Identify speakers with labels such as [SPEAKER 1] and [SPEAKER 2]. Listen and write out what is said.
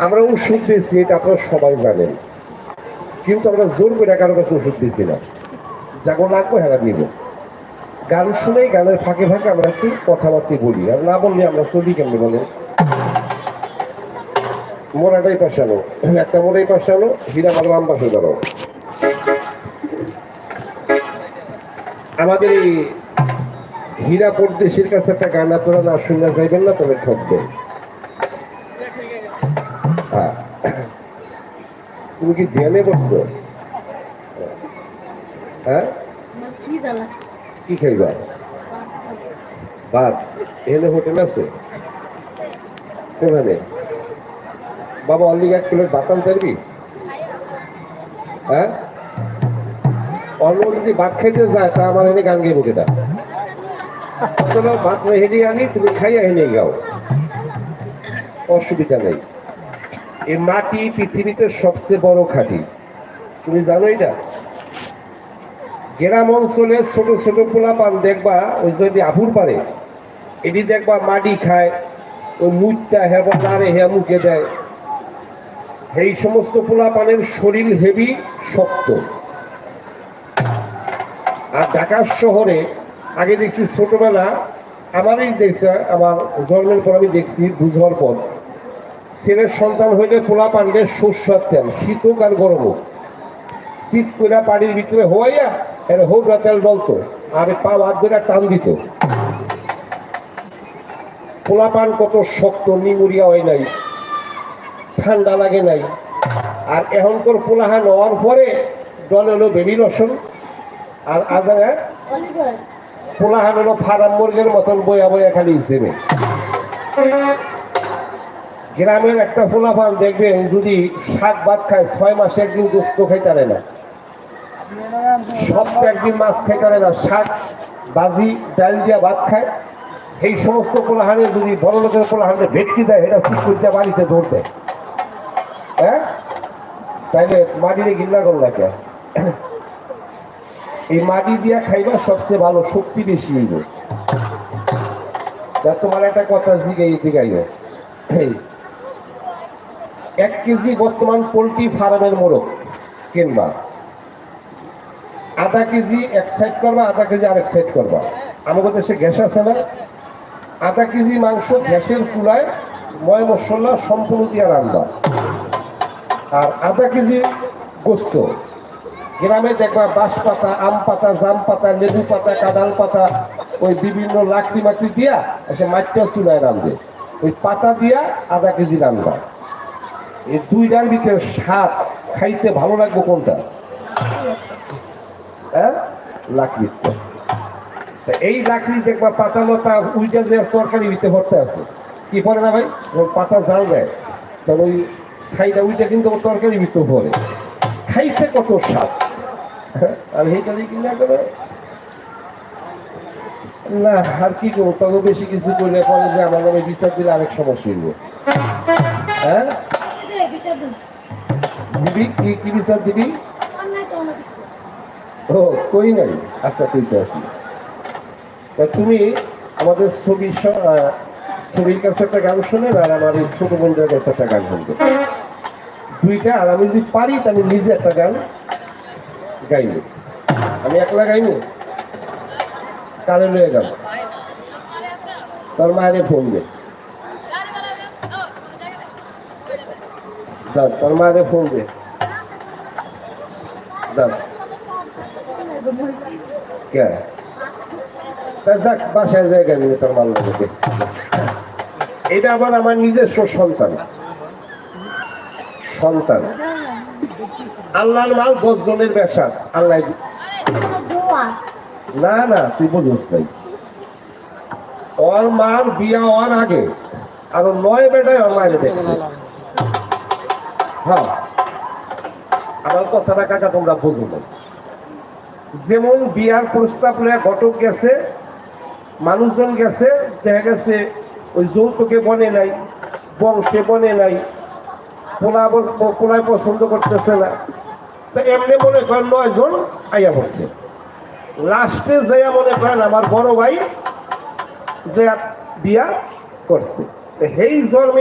[SPEAKER 1] আমরা ওষুধ দিয়েছি, এটা আপনারা সবাই জানেন, কিন্তু আমরা জোর করে কারো কাছে ওষুধ দিয়েছি না। যখন লাগবে হ্যাঁ নিব। গান শুনেই গানের ফাঁকে ফাঁকে আমরা একটু কথাবার্তা বলি, আর না বললে আমরা চলি কেমনি বলেন। মোড়াটাই পাশানো, একটা মোড়াই পাশানো, হীরা বাম পাশে ধরো। আমাদের এই হীরা পরদেশের কাছে একটা গান আপনারা না শুনে যাইবেন না, তবে ঠকবেন। তুমি কি ধ্যানে বসছো? হ্যাঁ, কি খাইবা? ভাত? এখানে হোটেল আছে? কোথানে? বাবা অল্লিগ 1 প্লেট ভাত আনতে পারবি? হ্যাঁ, অন্য যদি ভাত খাইতে যায় তা আমার এনে গান গাইব কেটা? ভাত হেনে আনি, তুমি খাইয়া হেনে গাও, অসুবিধা নেই। এই মাটি পৃথিবীতে সবচেয়ে বড় খাঁটি, তুমি জানো এটা? গ্রাম অঞ্চলে ছোট ছোট পোলাপান দেখবা, ওই যদি আবুর পারে এটি দেখবা মাটি খায়, ওই মুখটা হেব নাড়ে হে মুখে দেয়। এই সমস্ত পোলাপানের শরীর হেভি শক্ত। আর ঢাকা শহরে আগে দেখছি ছোটবেলা, আমারই দেখছে, আমার জন্মের পর আমি দেখছি, বুঝার পর ছেলের সন্তান হইলে পোলাপানদের সর্ষার তেল শীত হোক আর গরম হোক, শীত করে পানির ভিতরে হইয়া এর হৌরা তেল ডলতো, আর পা হাত ধরে টান দিত। পোলাপান কত শক্ত, নিমুরিয়া হয় নাই, ঠান্ডা লাগে নাই। আর এখনকার পোলাহান হওয়ার পরে দল হলো বেবি রসুন, আর আদা পোলাহান হলো ফার্ম মুরগের মতন বয়া বয়া খালি হিসেবে। গ্রামের একটা পোলাপান দেখবেন যদি শাক ভাত খায় 6 মাসে একদিন গোস্ত খাইতে পারে না, সপ্তাহে একদিন মাছ খাইতে পারে না, শাক বাজি ডাল দিয়া ভাত খায়। এই সমস্ত পোলাহানে যদি বড় লোকের পোলাহানে ভেটকি দেয়, এটা ঠিক করতে বাড়িতে দৌড় দেয়। হ্যাঁ, তাইলে মাটিতে ঘৃণা করল কে? এই মাটি দিয়া খাইবা সবচেয়ে ভালো, শক্তি বেশি হইব। তোমার একটা কথা জিগাইও, 1 কেজি বর্তমান পোল্ট্রি ফার্মের মোরগ কিনবা, আধা কেজি এক সাইড করবা, আধা কেজি আরেক সাইড করবা। আমাদের দেশে গ্যাস আছে না, আধা কেজি মাংস গ্যাসের চুলায় ময় মশলা সম্পূর্ণ দিয়ে রান্না, আর আধা কেজি গোস্ত গ্রামে দেখবা বাঁশ পাতা, আম পাতা, জাম পাতা, লেবু পাতা, কাঁদাল পাতা, ওই বিভিন্ন লাকড়ি মাকড়ি দিয়া এসে মাটিটা চুলায় রান্ধবে। ওই পাতা দিয়া আধা কেজি রান্না। এই দুইটার ভিতরে স্বাদ খাইতে ভালো লাগবে কোনটা? হ্যাঁ, লাকড়িটা। এই লাকড়ি দেখবা পাতা লতা উইটা যে তরকারি ভিতরে ভরতে আছে, কি পরে না ভাই? পাতা জাল দেয়, তবে ওই সাইডা উইটা কিন্তু তরকারি ভিতরে ভরে, খাইতে কত স্বাদ। আর এইটা দিয়ে কিনা করে না, আর কি করবো? তবে বেশি কিছু করলে পরে যে আমার নামে বিচার দিলে আরেক সমস্যা হইব। হ্যাঁ, দিবি কি বিচার দিবি? ও কই নাই, আচ্ছা কইতে আছি। তুমি আমাদের ছবির কাছে একটা গান শোনেন, আর আমার এই ছোট বোনদের কাছে একটা গান শুনবে, দুইটা। আর আমি যদি পারি তা আমি নিজে একটা গান গাইনি, আমি একলা গাইনি, কানে লয়ে গেল। তোর মায়ের ফোন দে, তোর মায়ের ফোন দে, যাক বাসায় জায়গা নিয়ে তোর মাল লাগে। এটা আবার আমার নিজস্ব সন্তান, আল্লাহর মাল 10 জনের ব্যবসা। আল্লাহ না না, তুই বুঝোস নাই, ওর মার বিয়া হওয়ার আগে আরো 9 বেটায় ওর মায়ের দেখছে। হ্যাঁ, আমার কথাটা কাকা তোমরা বুঝো না। যেমন বিয়ার প্রস্তাব লয়ে ঘটক গেছে, মানুষজন গেছে, দেখা গেছে ওই যৌতুকে বনে নাই, বংশে বনে নাই, পোলায় পছন্দ করতেছে না, তা এমনি মনে করেন 9 জন আইয়া পড়ছে। লাস্টে যাইয়া মনে করেন আমার বড় ভাই যে বিয়া করছে। সেই জন্মে